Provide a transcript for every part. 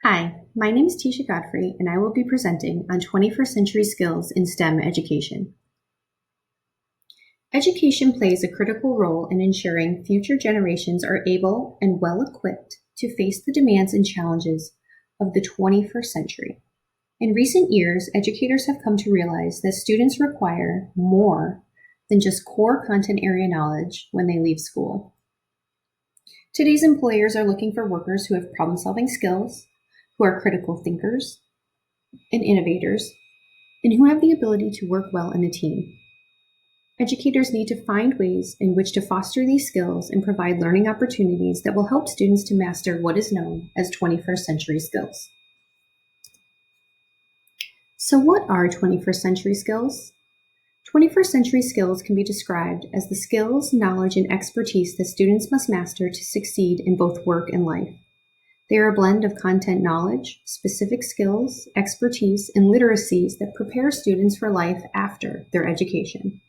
Hi, my name is Tisha Godfrey, and I will be presenting on 21st century skills in STEM education. Education plays a critical role in ensuring future generations are able and well equipped to face the demands and challenges of the 21st century. In recent years, educators have come to realize that students require more than just core content area knowledge when they leave school. Today's employers are looking for workers who have problem-solving skills, who are critical thinkers and innovators, and who have the ability to work well in a team. Educators need to find ways in which to foster these skills and provide learning opportunities that will help students to master what is known as 21st century skills. So what are 21st century skills? 21st century skills can be described as the skills, knowledge, and expertise that students must master to succeed in both work and life. They are a blend of content knowledge, specific skills, expertise, and literacies that prepare students for life after their education.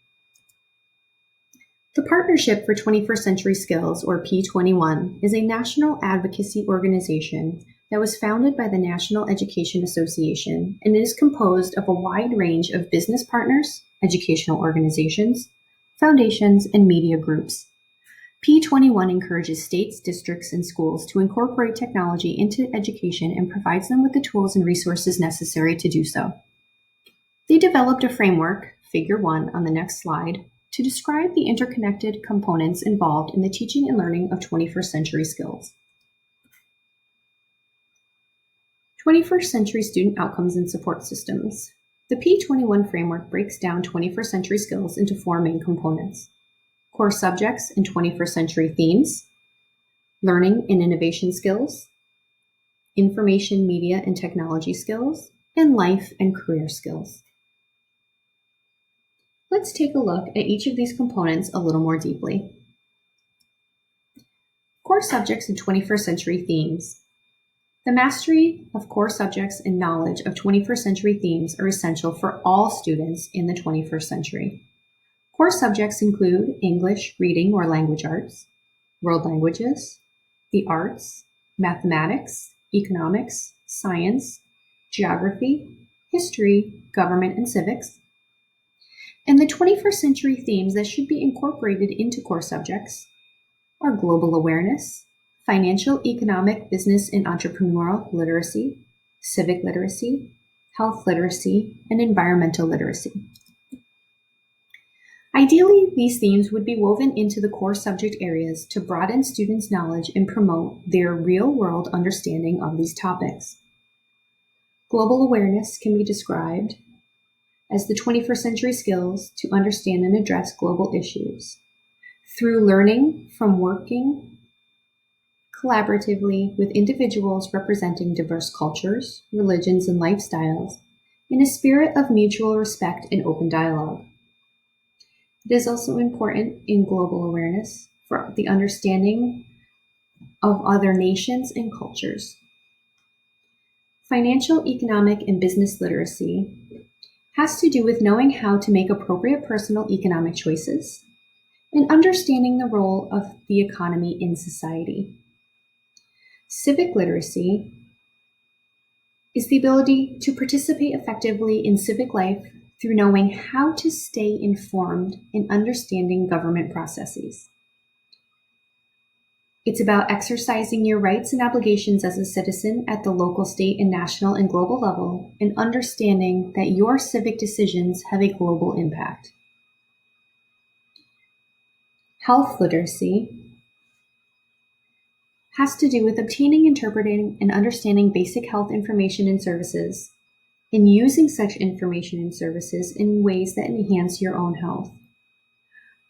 The Partnership for 21st Century Skills, or P21, is a national advocacy organization that was founded by the National Education Association and is composed of a wide range of business partners, educational organizations, foundations, and media groups. P21 encourages states, districts, and schools to incorporate technology into education and provides them with the tools and resources necessary to do so. They developed a framework, Figure 1 on the next slide, to describe the interconnected components involved in the teaching and learning of 21st century skills. 21st century student outcomes and support systems. The P21 framework breaks down 21st century skills into four main components: core subjects and 21st century themes, learning and innovation skills, information, media, and technology skills, and life and career skills. Let's take a look at each of these components a little more deeply. Core subjects and 21st century themes. The mastery of core subjects and knowledge of 21st century themes are essential for all students in the 21st century. Core subjects include English, reading or language arts, world languages, the arts, mathematics, economics, science, geography, history, government, and civics. And the 21st century themes that should be incorporated into core subjects are global awareness, financial, economic, business, and entrepreneurial literacy, civic literacy, health literacy, and environmental literacy. Ideally, these themes would be woven into the core subject areas to broaden students' knowledge and promote their real-world understanding of these topics. Global awareness can be described as the 21st century skills to understand and address global issues through learning from working collaboratively with individuals representing diverse cultures, religions, and lifestyles in a spirit of mutual respect and open dialogue. It is also important in global awareness for the understanding of other nations and cultures. Financial, economic, and business literacy has to do with knowing how to make appropriate personal economic choices and understanding the role of the economy in society. Civic literacy is the ability to participate effectively in civic life through knowing how to stay informed and understanding government processes. It's about exercising your rights and obligations as a citizen at the local, state, and national and global level, and understanding that your civic decisions have a global impact. Health literacy has to do with obtaining, interpreting, and understanding basic health information and services, and using such information and services in ways that enhance your own health.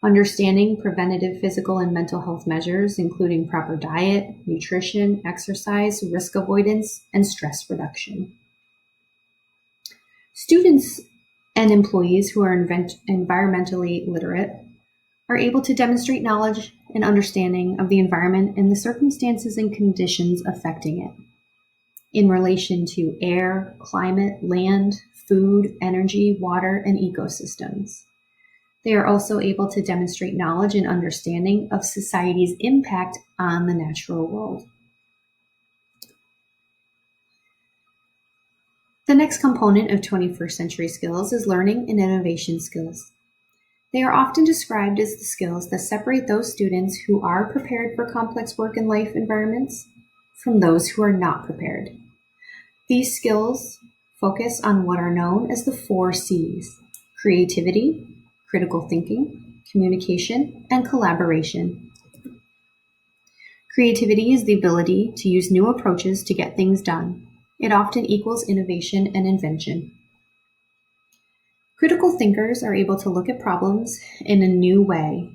Understanding preventative physical and mental health measures, including proper diet, nutrition, exercise, risk avoidance, and stress reduction. Students and employees who are environmentally literate are able to demonstrate knowledge and understanding of the environment and the circumstances and conditions affecting it in relation to air, climate, land, food, energy, water, and ecosystems. They are also able to demonstrate knowledge and understanding of society's impact on the natural world. The next component of 21st century skills is learning and innovation skills. They are often described as the skills that separate those students who are prepared for complex work and life environments from those who are not prepared. These skills focus on what are known as the 4 C's: creativity, critical thinking, communication, and collaboration. Creativity is the ability to use new approaches to get things done. It often equals innovation and invention. Critical thinkers are able to look at problems in a new way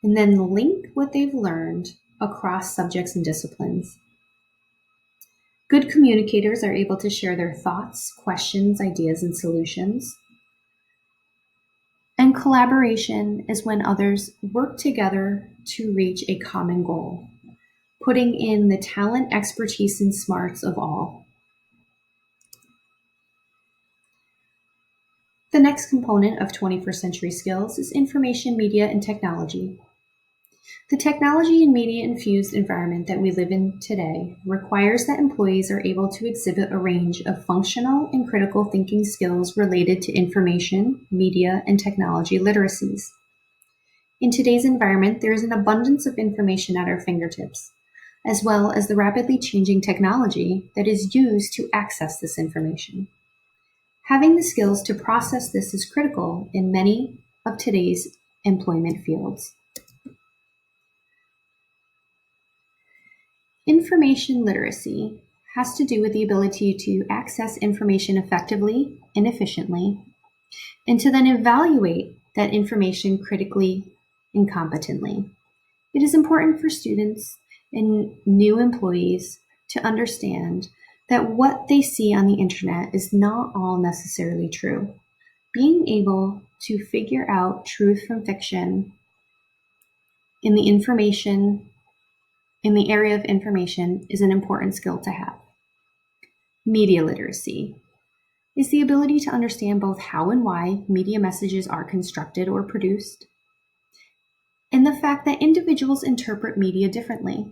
and then link what they've learned across subjects and disciplines. Good communicators are able to share their thoughts, questions, ideas, and solutions. And collaboration is when others work together to reach a common goal, putting in the talent, expertise, and smarts of all. The next component of 21st century skills is information, media, and technology. The technology and media-infused environment that we live in today requires that employees are able to exhibit a range of functional and critical thinking skills related to information, media, and technology literacies. In today's environment, there is an abundance of information at our fingertips, as well as the rapidly changing technology that is used to access this information. Having the skills to process this is critical in many of today's employment fields. Information literacy has to do with the ability to access information effectively and efficiently, and to then evaluate that information critically and competently. It is important for students and new employees to understand that what they see on the internet is not all necessarily true. Being able to figure out truth from fiction in the area of information is an important skill to have. Media literacy is the ability to understand both how and why media messages are constructed or produced, and the fact that individuals interpret media differently.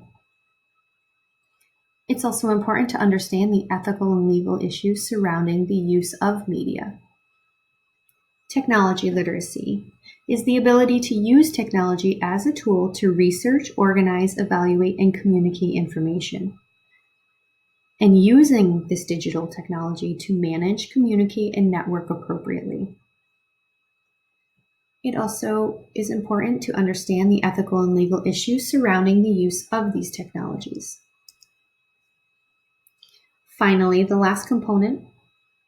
It's also important to understand the ethical and legal issues surrounding the use of media. Technology literacy is the ability to use technology as a tool to research, organize, evaluate, and communicate information, and using this digital technology to manage, communicate, and network appropriately. It also is important to understand the ethical and legal issues surrounding the use of these technologies. Finally, the last component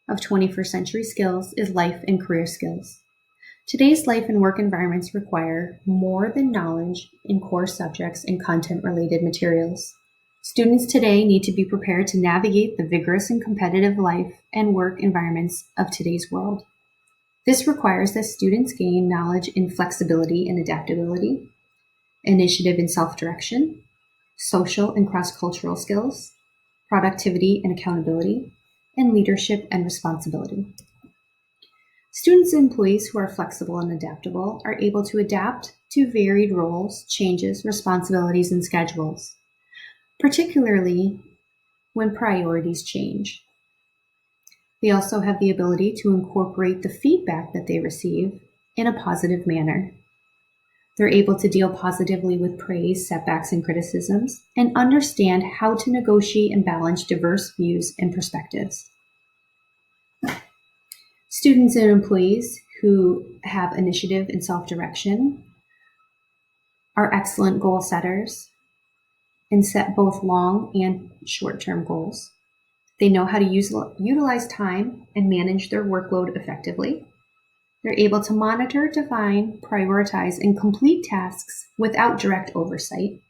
of 21st century skills is life and career skills. Today's life and work environments require more than knowledge in core subjects and content-related materials. Students today need to be prepared to navigate the vigorous and competitive life and work environments of today's world. This requires that students gain knowledge in flexibility and adaptability, initiative and self-direction, social and cross-cultural skills, productivity and accountability, and leadership and responsibility. Students and employees who are flexible and adaptable are able to adapt to varied roles, changes, responsibilities, and schedules, particularly when priorities change. They also have the ability to incorporate the feedback that they receive in a positive manner. They're able to deal positively with praise, setbacks, and criticisms, and understand how to negotiate and balance diverse views and perspectives. Students and employees who have initiative and self-direction are excellent goal setters and set both long and short-term goals. They know how to utilize time and manage their workload effectively. They're able to monitor, define, prioritize, and complete tasks without direct oversight.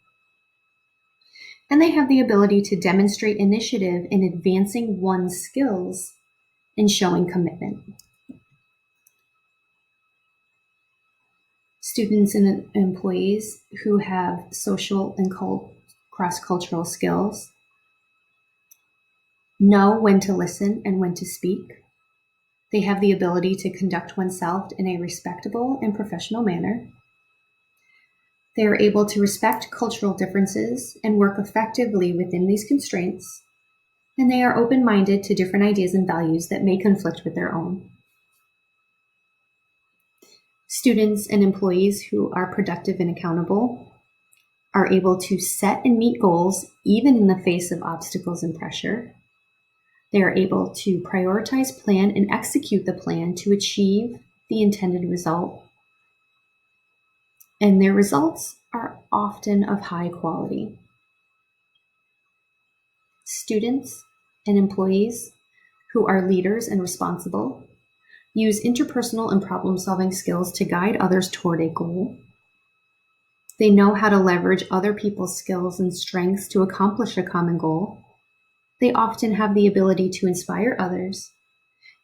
And they have the ability to demonstrate initiative in advancing one's skills and showing commitment. Students and employees who have social and cross-cultural skills know when to listen and when to speak. They have the ability to conduct oneself in a respectable and professional manner. They are able to respect cultural differences and work effectively within these constraints. and they are open-minded to different ideas and values that may conflict with their own. Students and employees who are productive and accountable are able to set and meet goals even in the face of obstacles and pressure. They are able to prioritize, plan, and execute the plan to achieve the intended result. And their results are often of high quality. Students and employees who are leaders and responsible use interpersonal and problem-solving skills to guide others toward a goal. They know how to leverage other people's skills and strengths to accomplish a common goal. They often have the ability to inspire others,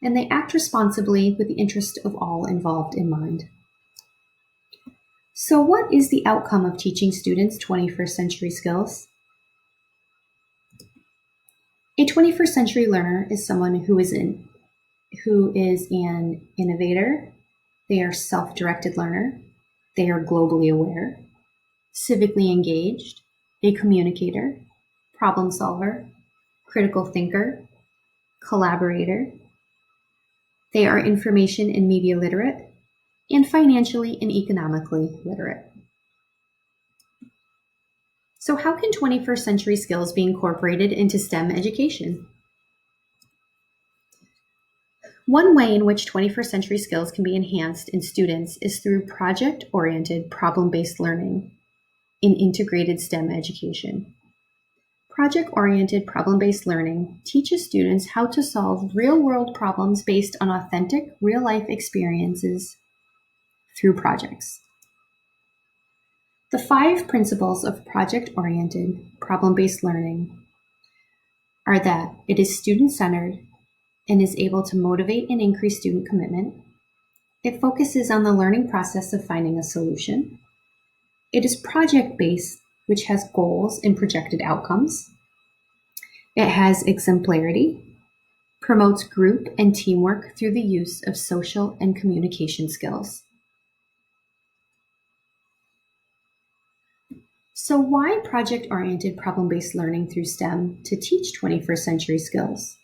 and they act responsibly with the interest of all involved in mind. So what is the outcome of teaching students 21st century skills? A 21st century learner is someone who is an innovator. They are self-directed learner. They are globally aware, civically engaged, a communicator, problem solver, critical thinker, collaborator. They are information and media literate, and financially and economically literate. So how can 21st century skills be incorporated into STEM education? One way in which 21st century skills can be enhanced in students is through project-oriented, problem-based learning in integrated STEM education. Project-oriented, problem-based learning teaches students how to solve real-world problems based on authentic, real-life experiences through projects. The 5 principles of project-oriented, problem-based learning are that it is student-centered and is able to motivate and increase student commitment. It focuses on the learning process of finding a solution. It is project-based, which has goals and projected outcomes. It has exemplarity, promotes group and teamwork through the use of social and communication skills. So why project-oriented, problem-based learning through STEM to teach 21st century skills?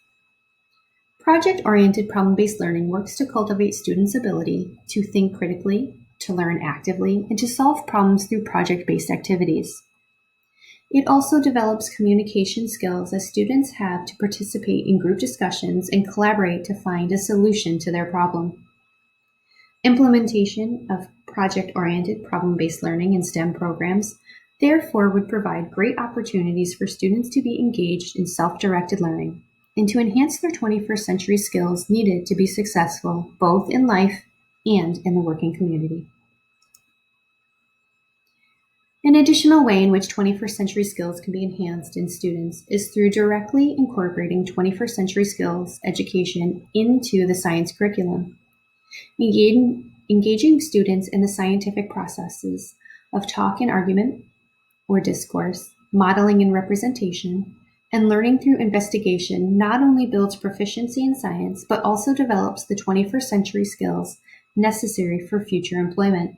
Project-oriented, problem-based learning works to cultivate students' ability to think critically, to learn actively, and to solve problems through project-based activities. It also develops communication skills as students have to participate in group discussions and collaborate to find a solution to their problem. Implementation of project-oriented, problem-based learning in STEM programs therefore would provide great opportunities for students to be engaged in self-directed learning and to enhance their 21st century skills needed to be successful both in life and in the working community. An additional way in which 21st century skills can be enhanced in students is through directly incorporating 21st century skills education into the science curriculum. Engaging students in the scientific processes of talk and argument or discourse, modeling and representation, and learning through investigation not only builds proficiency in science, but also develops the 21st century skills necessary for future employment.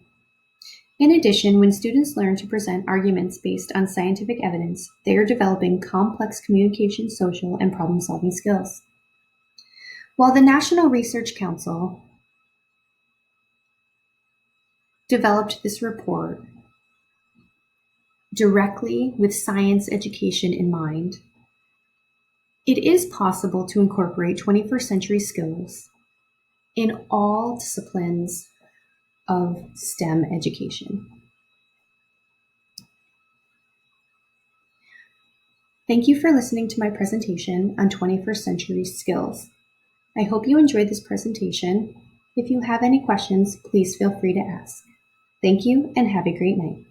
In addition, when students learn to present arguments based on scientific evidence, they are developing complex communication, social, and problem-solving skills. While the National Research Council developed this report directly with science education in mind, it is possible to incorporate 21st century skills in all disciplines of STEM education. Thank you for listening to my presentation on 21st century skills. I hope you enjoyed this presentation. If you have any questions, please feel free to ask. Thank you and have a great night.